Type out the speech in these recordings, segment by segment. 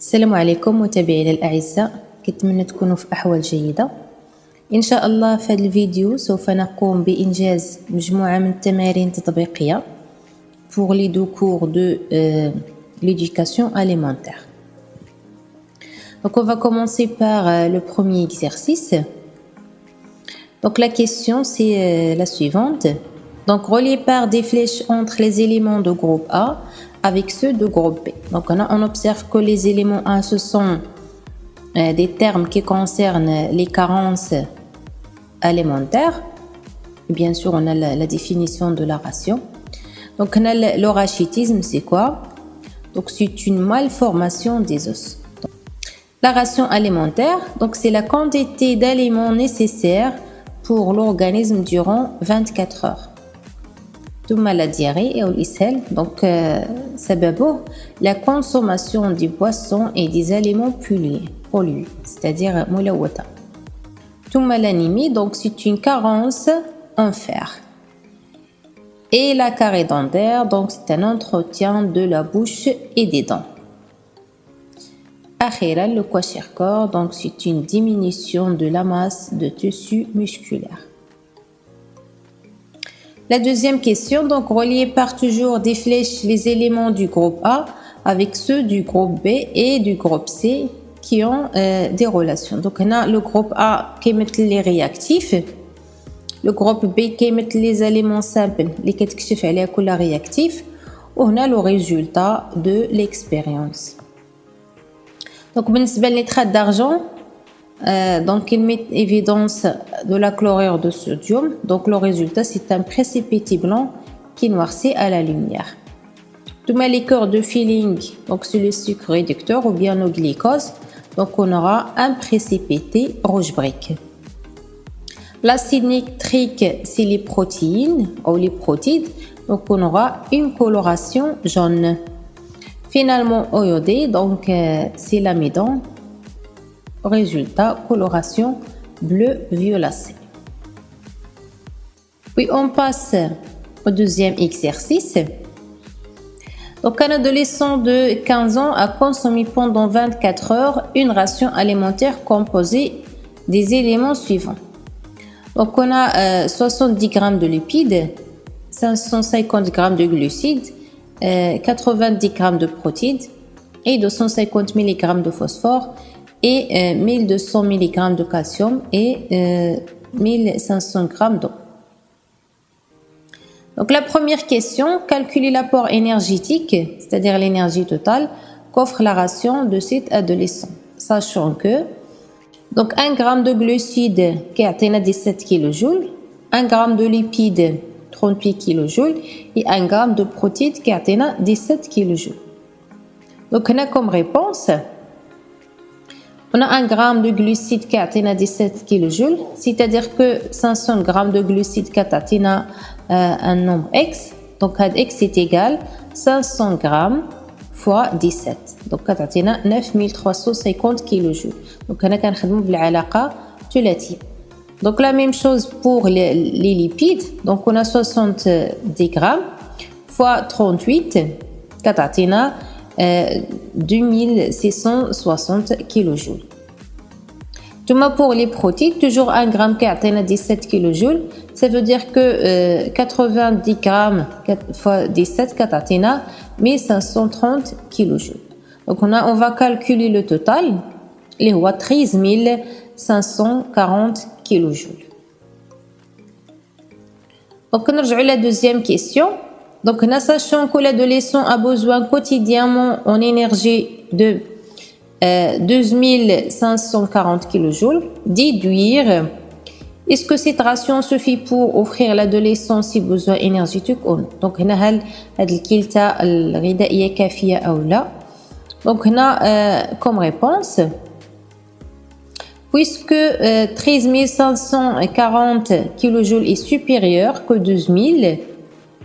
السلام عليكم متابعينا الأعزاء، كنتمنى تكونوا في أحوال جيدة. إن شاء الله في هذا الفيديو سوف نقوم بإنجاز مجموعة من التمارين تطبيقية pour les deux cours de l'éducation alimentaire. Donc on va commencer par le premier exercice. Donc la question c'est la suivante. Donc relié par des flèches entre les éléments de groupe A avec ceux de groupe B. Donc on observe que les éléments A ce sont des termes qui concernent les carences alimentaires. Bien sûr on a la définition de la ration. Donc le rachitisme c'est quoi? Donc c'est une malformation des os. Donc, la ration alimentaire, donc c'est la quantité d'aliments nécessaires pour l'organisme durant 24 heures. ثم la diarrhée et l'isel, donc سببه la consommation du poisson et des aliments pollués, c'est-à-dire ملوثة. ثم l'anémie, donc c'est une carence en fer. Et la carie dentaire, donc c'est un entretien de la bouche et des dents. أخيرا le kwashiorkor, donc c'est une diminution de la masse de tissu musculaire. La deuxième question, donc relier par toujours des flèches les éléments du groupe A avec ceux du groupe B et du groupe C qui ont des relations. Donc on a le groupe A qui met les réactifs, le groupe B qui met les éléments simples, les كتكشف عليها كل réactif, on a le résultat de l'expérience. Donc بالنسبة للنيترات d'argent, donc il met évidence de la chlorure de sodium. Donc le résultat c'est un précipité blanc qui noircit à la lumière. Tout les corps de filling, donc c'est le sucre réducteur ou bien le glucose, donc on aura un précipité rouge brique. L'acide nitrique c'est les protéines ou les protides, donc on aura une coloration jaune. Finalement iodé, donc c'est l'amidon. Résultat, coloration bleu violacé. Puis on passe au deuxième exercice. Donc un adolescent de 15 ans a consommé pendant 24 heures une ration alimentaire composée des éléments suivants. Donc on a 70 g de lipides, 550 g de glucides, 90 g de protides et 250 mg de phosphore et 1200 mg de calcium et 1500 g d'eau. Donc la première question, calculer l'apport énergétique, c'est-à-dire l'énergie totale qu'offre la ration de cet adolescent, sachant que donc 1 g de glucides qui atteint 17 kJ, 1 g de lipides 38 kJ et 1 g de protides qui atteint 17 kJ. Donc on a comme réponse, on a 1 g de glucides qui atteint 17 kJ, c'est-à-dire que 500 g de glucides qui atteint un nombre x, donc x est égal 500 g fois 17, donc qui atteint 9350 kJ. Donc on a كنخدموا بالعلاقة ثلاثية. Donc la même chose pour les lipides, donc on a 70 g fois 38 qui atteint 2660 kJ. Pour les protides, toujours 1 g qui atteint 17 kJ, ça veut dire que 90 g fois 17 qui atteint 1530 kJ. Donc on va calculer le total, les 13 540 kJ. Donc on revient à la deuxième question. Donc, sachant que l'adolescent a besoin quotidiennement en énergie de 2540 kJ, déduire est-ce que cette ration suffit pour offrir à l'adolescent ses besoins énergétiques ou non. Donc, on a الكلتا الغذائية كافية أو لا. Donc, on a comme réponse, puisque 13 540 kJ est supérieur que 12 000,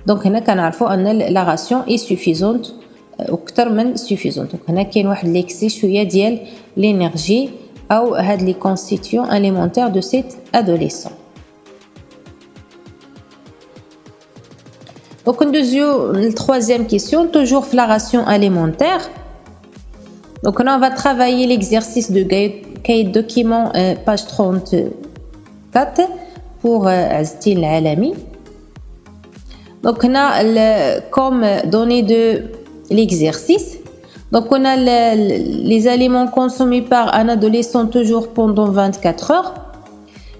donc هنا كنعرفوا ان la ration est suffisante اكثر من suffisante. donc هنا كاين واحد ليكسي شويه ديال l'énergie او هاد les constituants alimentaires de cet adolescent. Donc la troisième question, toujours la ration alimentaire. Donc là, on va travailler l'exercice de cahier de document page 34 pour Aztil Alami. Donc on a comme données de l'exercice. Donc on a les aliments consommés par un adolescent toujours pendant 24 heures.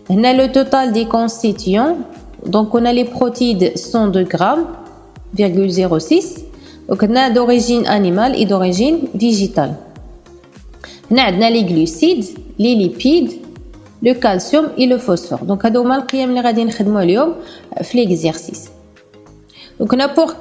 On a le total des constituants. Donc on a les protéines 102 grammes, 0,06. Donc on a d'origine animale et d'origine végétale. On a les glucides, les lipides, le calcium et le phosphore. Donc هادو هما القيم اللي غادي نخدموا اليوم في l'exercice. Donc pour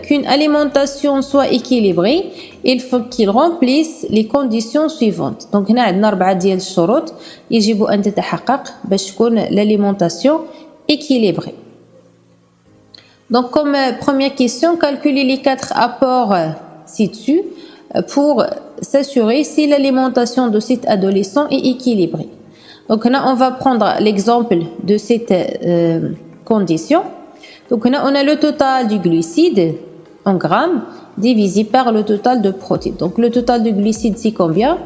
qu'une alimentation soit équilibrée, il faut qu'il remplisse les conditions suivantes. Donc هنا عندنا 4 ديال الشروط يجب أن تتحقق باش تكون l'alimentation équilibrée. Donc comme première question, calculer les 4 apports ci-dessus pour s'assurer si l'alimentation de cet adolescent est équilibrée. Donc là, on va prendre l'exemple de cette condition. Donc là, on a le total du glucide en grammes divisé par le total de protéines. Donc le total du glucide, c'est combien?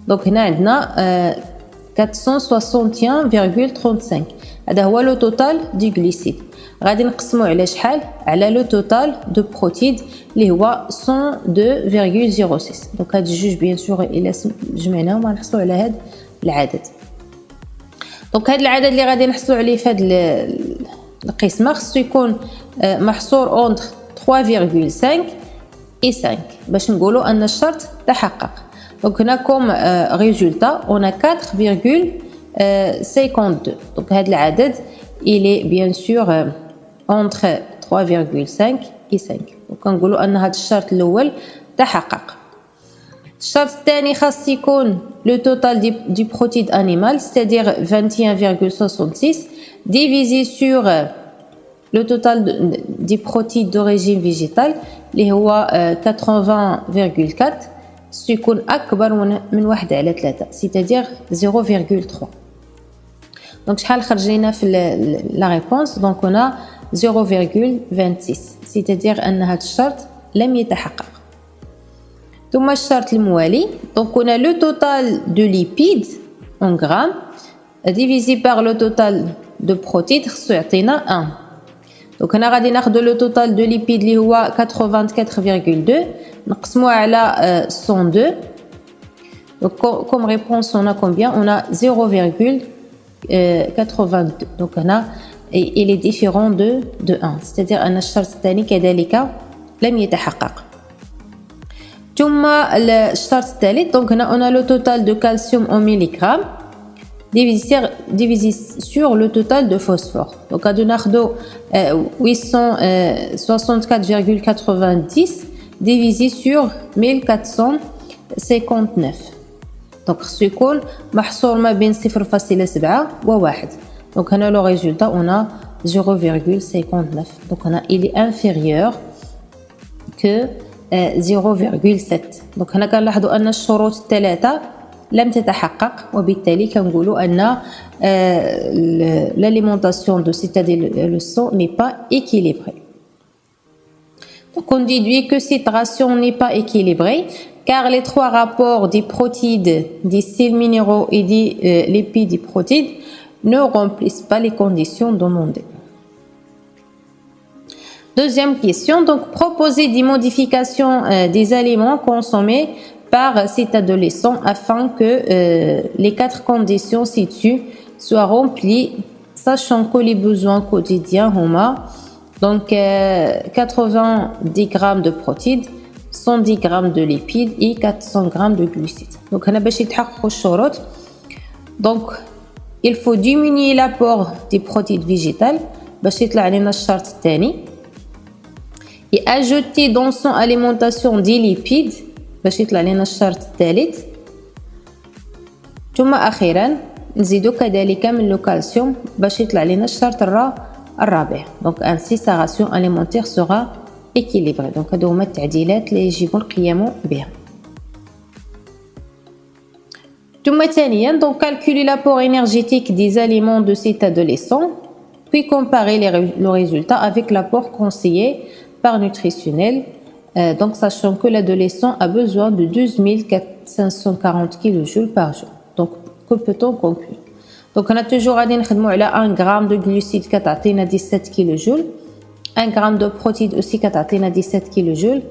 Donc là, on a 461,35. هذا هو le total du glucide. غادي نقسموا على شحال؟ على le total de protéines اللي هو 102,06. دونك هاد الجوج بيان سور الى جمعناهم غنحصلوا على هاد العدد. دونك هاد العدد اللي غادي نحصلوا عليه في هاد القسمه خصو يكون محصور entre 3,5 et 5 باش نقولوا ان الشرط تحقق. دونك هنا كوم ريزولتا on a 4,52. دونك هاد العدد il est bien sûr entre 3,5 et 5. دونك نقولوا ان هاد الشرط الاول تحقق. الشرط الثاني خاص يكون le total du protéine animal, c'est-à-dire 21,66 divisé sur le total des protéines d'origine végétale اللي هو 80,4 سيكون أكبر من 1/3 c'est-à-dire 0,3. Donc شحال خرج لنا في la réponse? Donc on a 0,26 c'est-à-dire أن هذا الشرط لم يتحقق. ثم الشرط الموالي. Donc on a le total de lipides en grammes divisé par le total de protéines خصو يعطينا 1. Donc هنا غادي ناخذ le total de lipides اللي هو 84,2 نقسموه على 102. Donc comme réponse on a combien? On a 0,82. Donc هنا il est différent de 1 c'est-à-dire أن الشرط الثاني كذلك لم يتحقق. ثم الشرط الثالث. Donc هنا on a le total de calcium en milligrammes divisé sur le total de phosphore. Donc غادي ناخذ 864,90 divisé sur 1459. Donc خصو يكون محصور ما بين 0,7 و 1. Donc هنا le résultat on a 0,59. Donc هنا il est inférieur que 0,7. Donc هنا كنلاحظوا ان الشروط الثلاثه لم تتحقق وبالتالي كنقولوا ان l'alimentation de cet adolescent n'est pas équilibrée. Donc on déduit que cette ration n'est pas équilibrée car les 3 rapports des protéines, des sels minéraux et des lipides des protéines ne remplissent pas les conditions demandées. Deuxième question. Donc proposer des modifications des aliments consommés par cet adolescent afin que les 4 conditions ci-dessus soient remplies, sachant que les besoins quotidiens هما donc 90 grammes de protéines, 110 grammes de lipides et 400 grammes de glucides. Donc هنا باش يتحققوا الشروط. Donc il faut diminuer l'apport des protéines végétales باش يطلع لنا الشرط الثاني et ajouter dans son alimentation des lipides باش يطلع لنا الشرط الثالث. ثم أخيرا نزيدو كذلك من لو كالسيوم باش يطلع لنا الشرط الرابع. Donc ainsi sa ration alimentaire sera équilibrée. Donc هادو هما التعديلات اللي يجب القيام بها. ثم ثانيا donc calculer l'apport énergétique des aliments de cet adolescent puis comparer le résultat avec l'apport conseillé par nutritionnel Donc sachant que l'adolescent a besoin de 12 540 kJ par jour. Donc que peut-on conclure? Donc on a toujours غادي نخدموا على 1 g de glucides كتعطينا 17 kJ, 1 g de protéines aussi كتعطينا 17 kJ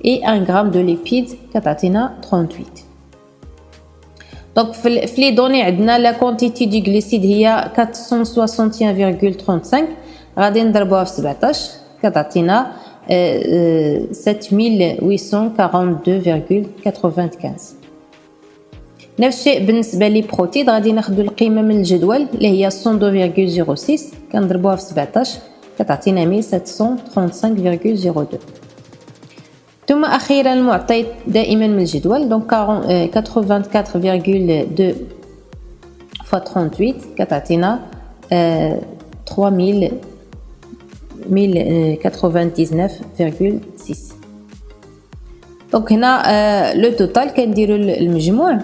et 1 g de lipides كتعطينا 38. Donc في les données عندنا la quantité du glucide هي 461,35 غادي نضربوها في 17 كتعطينا 7842,95. نفس الشيء بالنسبه لي بروتيد غادي ناخذ القيمه من الجدول اللي هي 102,06 كنضربوها في 17 كتعطينا 1735,02. ثم اخيرا المعطيات دائما من الجدول دونك 84,2 fois 38 كتعطينا 1099,6. دونك هنا لو توتال كنديروا المجموع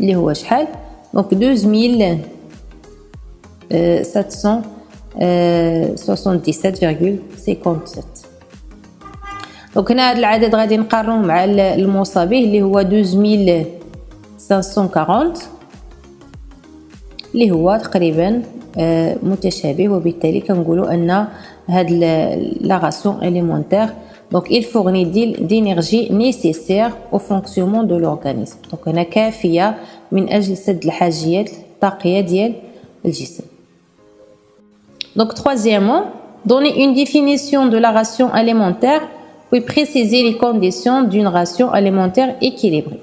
اللي هو شحال دونك 12777. دونك هنا هذا العدد غادي نقارنوه مع المصابه اللي هو 12540 اللي هو تقريبا متشابه وبالتالي كنقولوا ان هاد لا راسيون اليمونتير donc il fournit d'énergie nécessaire au fonctionnement de l'organisme. donc هنا كافيه من اجل سد الحاجيات الطاقيه ديال الجسم. donc troisièmement donner une définition de la ration alimentaire puis préciser les conditions d'une ration alimentaire équilibrée.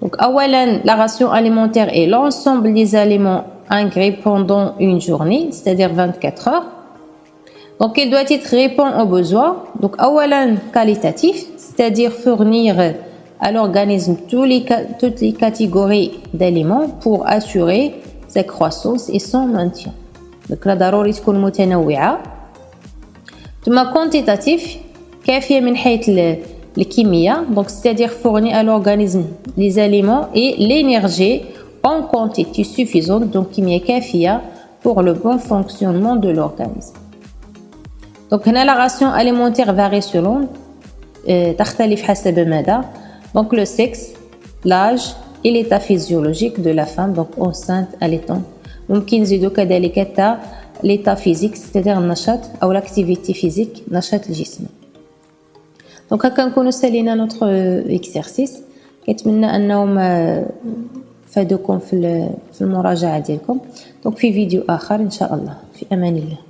donc اولا la ration alimentaire est l'ensemble des aliments ingérés pendant une journée, c'est-à-dire 24 heures. Donc, il doit être répondre aux besoins. Donc, awalan qualitatif, c'est-à-dire fournir à l'organisme toutes les catégories d'aliments pour assurer sa croissance et son maintien. Donc, la ضروري تكون متنوعة. ثم quantitatif, كافية من حيث الكمية. Donc, c'est-à-dire fournir à l'organisme les aliments et l'énergie en quantité suffisante, donc كمية كافية pour le bon fonctionnement de l'organisme. Donc هنا la ration alimentaire varie selon تختلف حسب ماذا donc le sexe, l'âge et l'état physiologique de la femme donc enceinte allaitant. ممكن نزيدو كذلك حتى l'état physique c'est-à-dire النشاط أو l'activité physique نشاط الجسم. donc هكا نكونوا سالينا notre exercice. كنتمنى انهم فادوكم في المراجعه ديالكم. donc في فيديو اخر ان شاء الله. في امان الله.